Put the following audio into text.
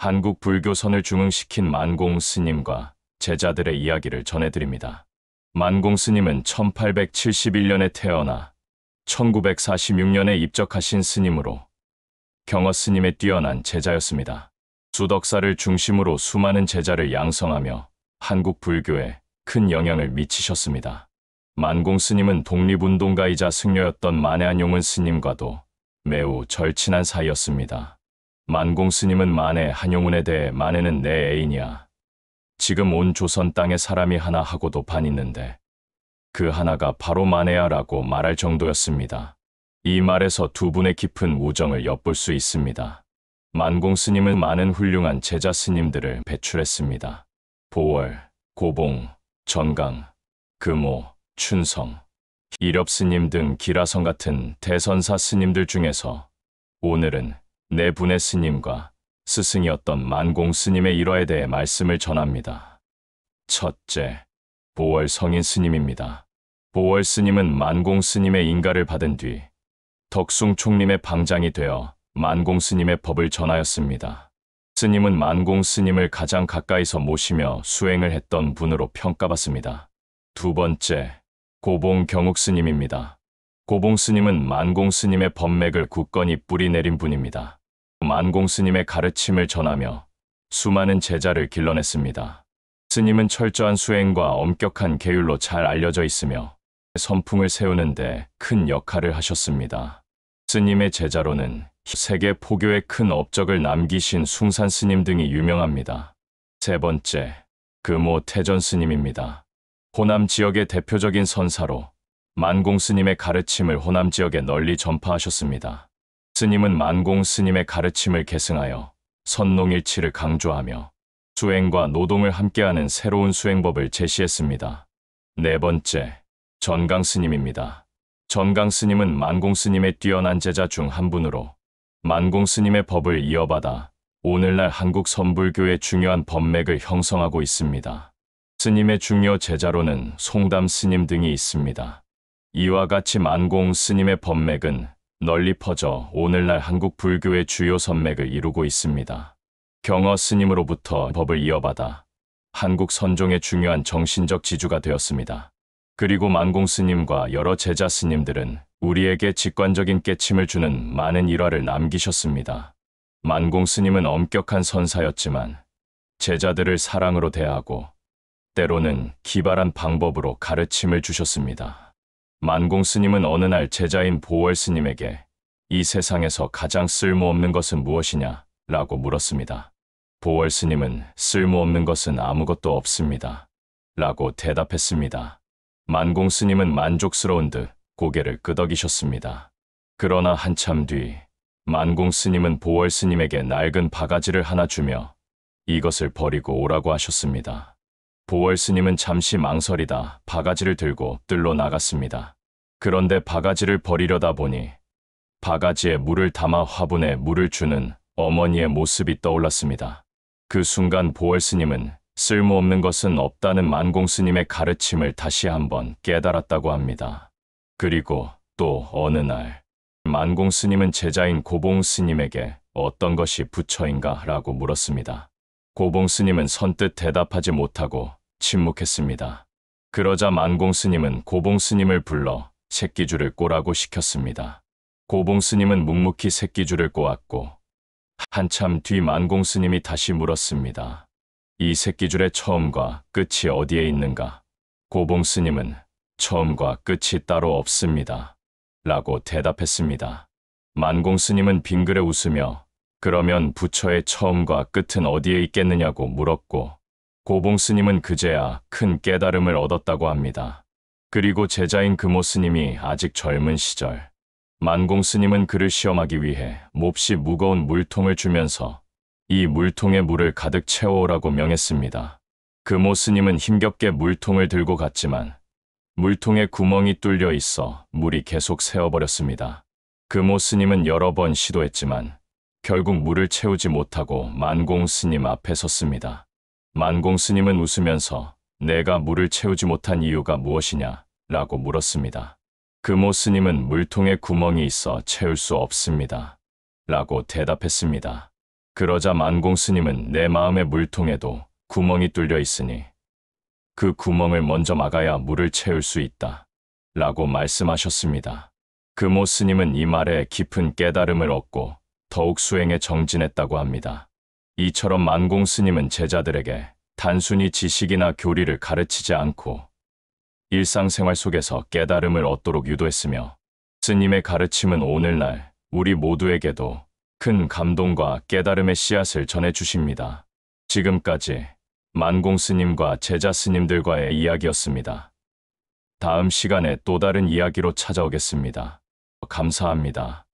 한국 불교선을 중흥시킨 만공 스님과 제자들의 이야기를 전해드립니다. 만공 스님은 1871년에 태어나 1946년에 입적하신 스님으로 경어 스님의 뛰어난 제자였습니다. 수덕사를 중심으로 수많은 제자를 양성하며 한국 불교에 큰 영향을 미치셨습니다. 만공 스님은 독립운동가이자 승려였던 만해한용운 스님과도 매우 절친한 사이였습니다. 만공 스님은 만해 한용운에 대해 만해는 내 애인이야. 지금 온 조선 땅에 사람이 하나 하고도 반있는데 그 하나가 바로 만해야 라고 말할 정도였습니다. 이 말에서 두 분의 깊은 우정을 엿볼 수 있습니다. 만공 스님은 많은 훌륭한 제자 스님들을 배출했습니다. 보월, 고봉, 전강, 금오, 춘성, 이렵 스님 등 기라성 같은 대선사 스님들 중에서 오늘은 네 분의 스님과 스승이었던 만공 스님의 일화에 대해 말씀을 전합니다. 첫째, 보월 성인 스님입니다. 보월 스님은 만공 스님의 인가를 받은 뒤 덕숭 총림의 방장이 되어 만공 스님의 법을 전하였습니다. 스님은 만공 스님을 가장 가까이서 모시며 수행을 했던 분으로 평가받습니다. 두 번째, 고봉 경욱 스님입니다. 고봉 스님은 만공 스님의 법맥을 굳건히 뿌리내린 분입니다. 만공 스님의 가르침을 전하며 수많은 제자를 길러냈습니다. 스님은 철저한 수행과 엄격한 계율로 잘 알려져 있으며 선풍을 세우는 데 큰 역할을 하셨습니다. 스님의 제자로는 세계 포교에 큰 업적을 남기신 숭산 스님 등이 유명합니다. 세 번째, 금오 태전 스님입니다. 호남 지역의 대표적인 선사로 만공 스님의 가르침을 호남 지역에 널리 전파하셨습니다. 스님은 만공 스님의 가르침을 계승하여 선농일치를 강조하며 수행과 노동을 함께하는 새로운 수행법을 제시했습니다. 네 번째, 전강 스님입니다. 전강 스님은 만공 스님의 뛰어난 제자 중 한 분으로 만공 스님의 법을 이어받아 오늘날 한국 선불교의 중요한 법맥을 형성하고 있습니다. 스님의 중요 제자로는 송담 스님 등이 있습니다. 이와 같이 만공 스님의 법맥은 널리 퍼져 오늘날 한국 불교의 주요 선맥을 이루고 있습니다. 경어 스님으로부터 법을 이어받아 한국 선종의 중요한 정신적 지주가 되었습니다. 그리고 만공 스님과 여러 제자 스님들은 우리에게 직관적인 깨침을 주는 많은 일화를 남기셨습니다. 만공 스님은 엄격한 선사였지만 제자들을 사랑으로 대하고 때로는 기발한 방법으로 가르침을 주셨습니다. 만공 스님은 어느 날 제자인 보월 스님에게 이 세상에서 가장 쓸모없는 것은 무엇이냐? 라고 물었습니다. 보월 스님은 쓸모없는 것은 아무것도 없습니다. 라고 대답했습니다. 만공 스님은 만족스러운 듯 고개를 끄덕이셨습니다. 그러나 한참 뒤 만공 스님은 보월 스님에게 낡은 바가지를 하나 주며 이것을 버리고 오라고 하셨습니다. 보월 스님은 잠시 망설이다 바가지를 들고 뜰로 나갔습니다. 그런데 바가지를 버리려다 보니 바가지에 물을 담아 화분에 물을 주는 어머니의 모습이 떠올랐습니다. 그 순간 보월 스님은 쓸모없는 것은 없다는 만공 스님의 가르침을 다시 한번 깨달았다고 합니다. 그리고 또 어느 날 만공 스님은 제자인 고봉 스님에게 어떤 것이 부처인가 라고 물었습니다. 고봉 스님은 선뜻 대답하지 못하고 침묵했습니다. 그러자 만공 스님은 고봉 스님을 불러 새끼줄을 꼬라고 시켰습니다. 고봉 스님은 묵묵히 새끼줄을 꼬았고 한참 뒤 만공 스님이 다시 물었습니다. 이 새끼줄의 처음과 끝이 어디에 있는가? 고봉 스님은 처음과 끝이 따로 없습니다. 라고 대답했습니다. 만공 스님은 빙그레 웃으며 그러면 부처의 처음과 끝은 어디에 있겠느냐고 물었고 고봉 스님은 그제야 큰 깨달음을 얻었다고 합니다. 그리고 제자인 금오 스님이 아직 젊은 시절 만공 스님은 그를 시험하기 위해 몹시 무거운 물통을 주면서 이 물통에 물을 가득 채워오라고 명했습니다. 금오 스님은 힘겹게 물통을 들고 갔지만 물통에 구멍이 뚫려 있어 물이 계속 새어버렸습니다. 금오 스님은 여러 번 시도했지만 결국 물을 채우지 못하고 만공 스님 앞에 섰습니다. 만공 스님은 웃으면서 내가 물을 채우지 못한 이유가 무엇이냐? 라고 물었습니다. 금오 스님은 물통에 구멍이 있어 채울 수 없습니다. 라고 대답했습니다. 그러자 만공 스님은 내 마음의 물통에도 구멍이 뚫려 있으니 그 구멍을 먼저 막아야 물을 채울 수 있다. 라고 말씀하셨습니다. 금오 스님은 이 말에 깊은 깨달음을 얻고 더욱 수행에 정진했다고 합니다. 이처럼 만공 스님은 제자들에게 단순히 지식이나 교리를 가르치지 않고 일상생활 속에서 깨달음을 얻도록 유도했으며 스님의 가르침은 오늘날 우리 모두에게도 큰 감동과 깨달음의 씨앗을 전해주십니다. 지금까지 만공 스님과 제자 스님들과의 이야기였습니다. 다음 시간에 또 다른 이야기로 찾아오겠습니다. 감사합니다.